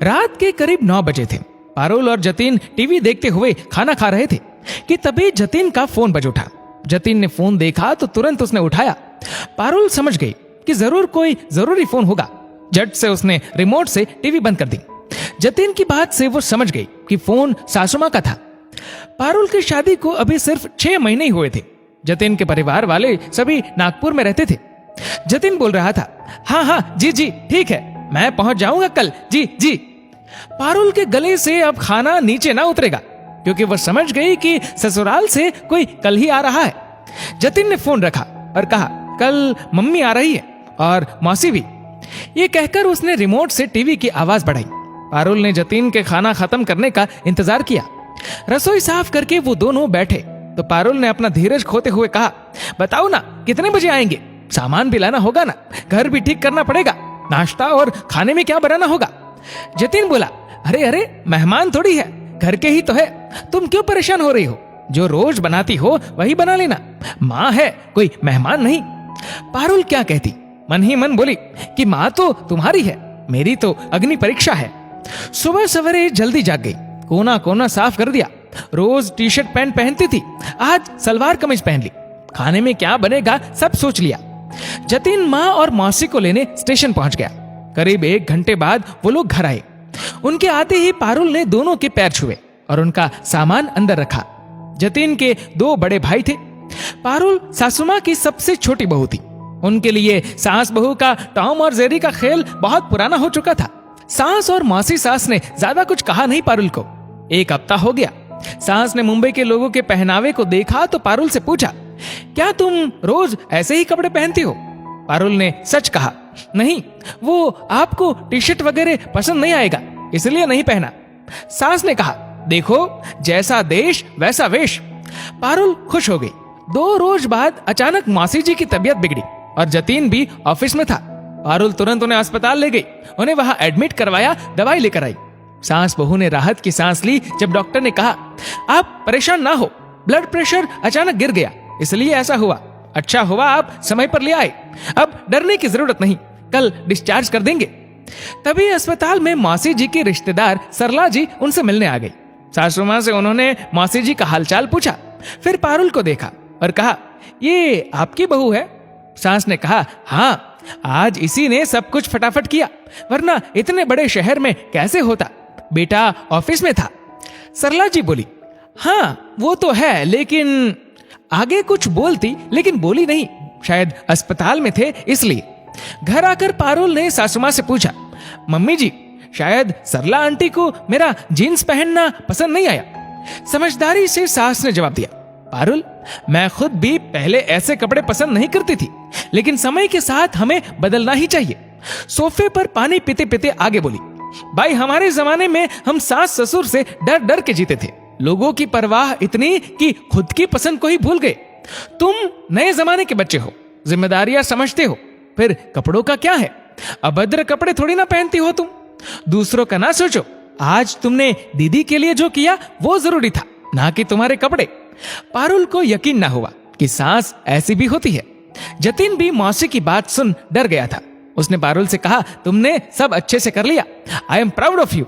रात के करीब 9 बजे थे। पारुल और जतिन टीवी देखते हुए खाना खा रहे थे कि तभी जतिन का फोन बज उठा। जतिन ने फोन देखा तो तुरंत उसने उठाया। पारुल समझ गई कि जरूर कोई जरूरी फोन होगा। झट से उसने रिमोट से टीवी बंद कर दी। जतिन की बात से वो समझ गई कि फोन सासू मां का था। पारुल की शादी को अभी सिर्फ 6 महीने ही हुए थे। जतिन के परिवार वाले सभी नागपुर में रहते थे। जतिन बोल रहा था, हाँ हाँ जी जी ठीक है, मैं पहुंच जाऊंगा कल, जी जी। पारुल के गले से अब खाना नीचे ना उतरेगा क्योंकि वह समझ गई कि ससुराल से कोई कल ही आ रहा है। जतिन ने फोन रखा और कहा, कल मम्मी आ रही है और मौसी भी। ये कहकर उसने रिमोट से टीवी की आवाज बढ़ाई। पारुल ने जतिन के खाना खत्म करने का इंतजार किया। रसोई साफ करके वो दोनों बैठे तो पारुल ने अपना धीरज खोते हुए कहा, बताओ ना कितने बजे आएंगे? सामान भी लाना होगा ना, घर भी ठीक करना पड़ेगा, नाश्ता और खाने में क्या बनाना होगा? जतिन बोला, अरे अरे मेहमान थोड़ी है, घर के ही तो है, तुम क्यों परेशान हो रही हो? जो रोज बनाती हो वही बना लेना, माँ है कोई मेहमान नहीं। पारुल क्या कहती, मन ही मन बोली कि माँ तो तुम्हारी है, मेरी तो अग्नि परीक्षा है। सुबह सवेरे जल्दी जाग गई, कोना कोना साफ कर दिया। रोज टी शर्ट पैंट पहनती थी, आज सलवार कमीज पहन ली। खाने में क्या बनेगा सब सोच लिया। जतिन माँ और मौसी को लेने स्टेशन पहुंच गया। करीब 1 घंटे बाद वो लोग घर आए। उनके आते ही पारुल ने दोनों के पैर छुए और उनका सामान अंदर रखा। जतिन के 2 बड़े भाई थे। पारुल सासू मां की सबसे छोटी बहू थी। उनके लिए सास बहू का टॉम और जेरी का खेल बहुत पुराना हो चुका था। सास और मौसी सास ने ज्यादा कुछ कहा नहीं पारुल को। 1 हफ्ता हो गया। सास ने मुंबई के लोगों के पहनावे को देखा तो पारुल से पूछा, क्या तुम रोज ऐसे ही कपड़े पहनती हो? पारुल ने सच कहा, नहीं, वो आपको टी शर्ट वगैरह पसंद नहीं आएगा इसलिए नहीं पहना। सास ने कहा, देखो जैसा देश वैसा वेश। पारुल खुश हो गई। 2 रोज बाद अचानक मौसी जी की तबीयत बिगड़ी और जतिन भी ऑफिस में था। पारुल तुरंत उन्हें अस्पताल ले गई, उन्हें वहां एडमिट करवाया, दवाई लेकर आई। सास बहू ने राहत की सांस ली जब डॉक्टर ने कहा, आप परेशान ना हो, ब्लड प्रेशर अचानक गिर गया इसलिए ऐसा हुआ। अच्छा हुआ आप समय पर ले आए, अब डरने की जरूरत नहीं, कल डिस्चार्ज कर देंगे। तभी अस्पताल में मौसी जी के रिश्तेदार सरला जी उनसे मिलने आ गई। सासू मां से उन्होंने मौसी जी का हालचाल पूछा, फिर पारुल को देखा और कहा, ये आपकी बहू है? सास ने कहा, हाँ, आज इसी ने सब कुछ फटाफट किया, वरना इतने बड़े शहर में कैसे होता, बेटा ऑफिस में था। सरला जी बोली, हाँ वो तो है, लेकिन आगे कुछ बोलती लेकिन बोली नहीं, शायद अस्पताल में थे इसलिए। घर आकर पारुल ने सासू मां से पूछा, मम्मी जी शायद सरला आंटी को मेरा जीन्स पहनना पसंद नहीं आया। समझदारी से सास ने जवाब दिया, पारुल मैं खुद भी पहले ऐसे कपड़े पसंद नहीं करती थी, लेकिन समय के साथ हमें बदलना ही चाहिए। सोफे पर पानी पीते पीते आगे बोली, भाई हमारे जमाने में हम सास ससुर से डर डर के जीते थे, लोगों की परवाह इतनी कि खुद की पसंद को ही भूल गए। तुम नए जमाने के बच्चे हो, जिम्मेदारियां समझते हो, फिर कपड़ों का क्या है, अभद्र कपड़े थोड़ी ना पहनती हो तुम। दूसरों का ना सोचो, आज तुमने दीदी के लिए जो किया वो जरूरी था, ना कि तुम्हारे कपड़े। पारुल को यकीन ना हुआ कि सास ऐसी भी होती है। जतिन भी मौसी की बात सुन डर गया था। उसने पारुल से कहा, तुमने सब अच्छे से कर लिया, I am proud of you.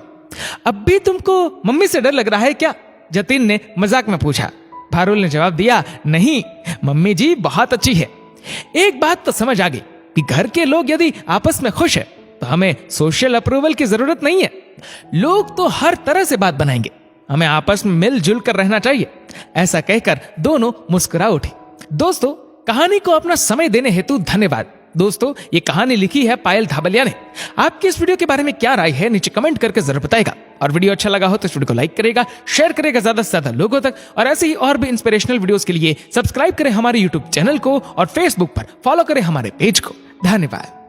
अब भी तुमको मम्मी से डर लग रहा है क्या? जतिन ने मजाक में पूछा। पारुल ने जवाब दिया, नहीं मम्मी जी बहुत अच्छी है। एक बात तो समझ आ गई कि घर के लोग यदि आपस में खुश है तो हमें सोशल अप्रूवल की जरूरत नहीं है। लोग तो हर तरह से बात बनाएंगे, हमें आपस में मिलजुल कर रहना चाहिए। ऐसा कहकर दोनों मुस्कुरा उठे। दोस्तों, कहानी को अपना समय देने हेतु धन्यवाद। दोस्तों, ये कहानी लिखी है पायल धाबलिया ने। आपकी इस वीडियो के बारे में क्या राय है नीचे कमेंट करके जरूर बताएगा। और वीडियो अच्छा लगा हो तो इस वीडियो को लाइक करेगा, शेयर करेगा ज्यादा से ज्यादा लोगों तक। और ऐसे ही और भी इंस्पिरेशनल वीडियोस के लिए सब्सक्राइब करें हमारे यूट्यूब चैनल को और फेसबुक पर फॉलो करें हमारे पेज को। धन्यवाद।